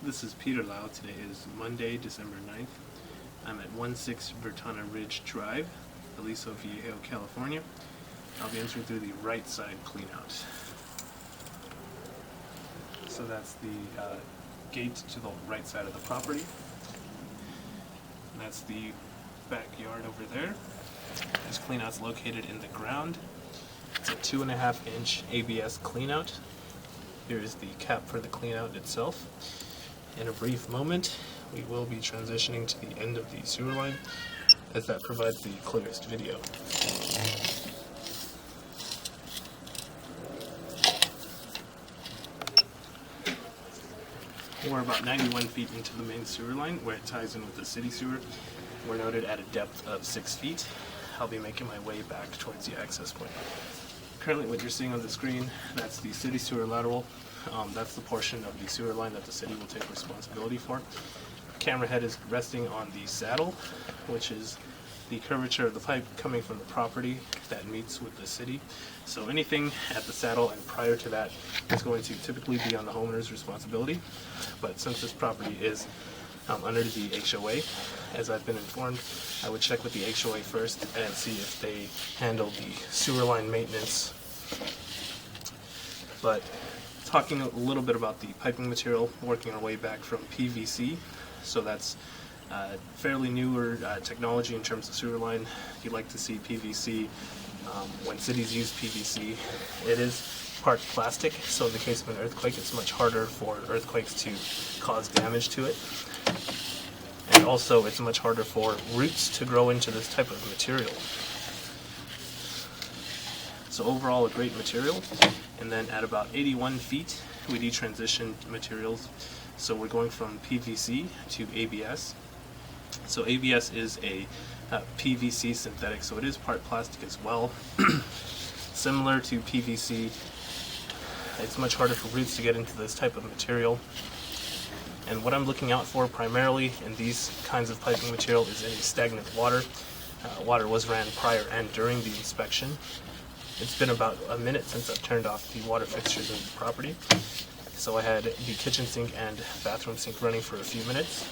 This is Peter Lau. Today is Monday, December 9th. I'm at 16 Ventana Ridge Drive, Aliso, Viejo, California. I'll be entering through the right side cleanout. So that's the gate to the right side of the property. And that's the backyard over there. This cleanout's located in the ground. It's a 2.5-inch ABS cleanout. Here is the cap for the cleanout itself. In a brief moment, we will be transitioning to the end of the sewer line, as that provides the clearest video. We're about 91 feet into the main sewer line, where it ties in with the city sewer. We're noted at a depth of 6 feet. I'll be making my way back towards the access point. Currently what you're seeing on the screen, that's the city sewer lateral. That's the portion of the sewer line that the city will take responsibility for. Camera head is resting on the saddle, which is the curvature of the pipe coming from the property that meets with the city. So anything at the saddle and prior to that is going to typically be on the homeowner's responsibility. But since this property is under the HOA, as I've been informed, I would check with the HOA first and see if they handle the sewer line maintenance. But talking a little bit about the piping material, working our way back from PVC. So that's fairly newer technology in terms of sewer line. You like to see PVC. When cities use PVC, it is part plastic, so in the case of an earthquake, it's much harder for earthquakes to cause damage to it. And also, it's much harder for roots to grow into this type of material. So overall, a great material. And then at about 81 feet, we detransition materials. So we're going from PVC to ABS. So ABS is a PVC synthetic, so it is part plastic as well. Similar to PVC, it's much harder for roots to get into this type of material. And what I'm looking out for primarily in these kinds of piping material is any stagnant water. Water was ran prior and during the inspection. It's been about a minute since I've turned off the water fixtures in the property. So I had the kitchen sink and bathroom sink running for a few minutes.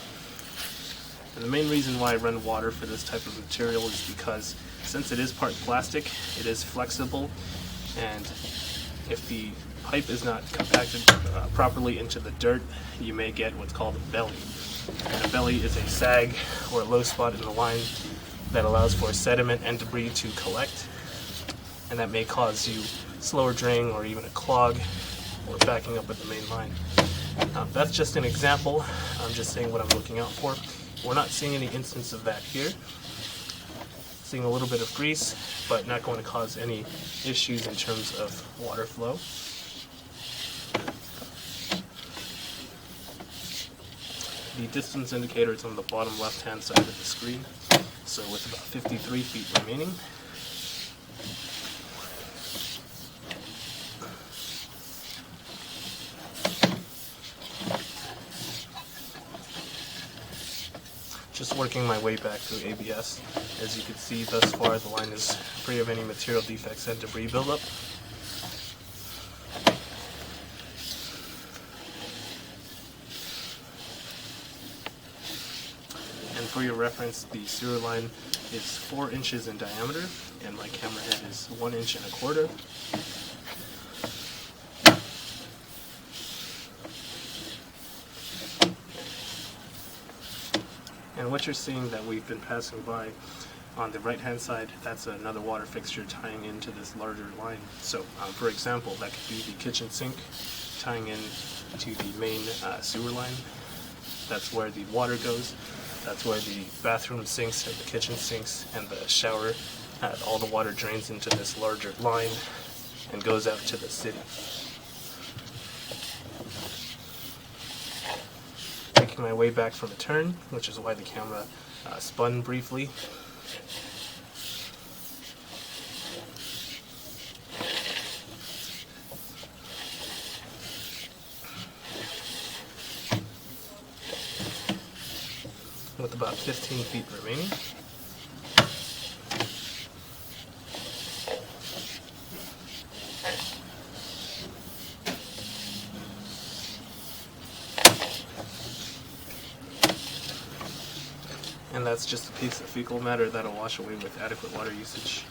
And the main reason why I run water for this type of material is because since it is part plastic, it is flexible, and if the pipe is not compacted properly into the dirt, you may get what's called a belly. And a belly is a sag or a low spot in the line that allows for sediment and debris to collect, and that may cause you slower draining or even a clog or backing up at the main line. That's just an example. I'm just saying what I'm looking out for. We're not seeing any instance of that here. Seeing a little bit of grease, but not going to cause any issues in terms of water flow. The distance indicator is on the bottom left-hand side of the screen. So with about 53 feet remaining, just working my way back through ABS. As you can see, thus far the line is free of any material defects and debris buildup. And for your reference, the sewer line is 4 inches in diameter, and my camera head is 1 1/4 inches. And what you're seeing that we've been passing by on the right hand side, that's another water fixture tying into this larger line. So for example, that could be the kitchen sink tying in to the main sewer line. That's where the water goes. That's where the bathroom sinks and the kitchen sinks and the shower, all the water drains into this larger line and goes out to the city. Making my way back from a turn, which is why the camera spun briefly. With about 15 feet remaining. And that's just a piece of fecal matter that'll wash away with adequate water usage.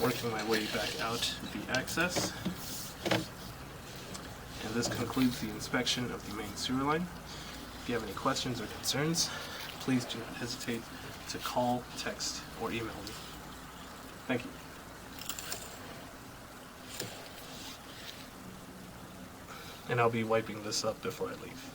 Working my way back out the access. And this concludes the inspection of the main sewer line. If you have any questions or concerns, please do not hesitate to call, text, or email me. Thank you. And I'll be wiping this up before I leave.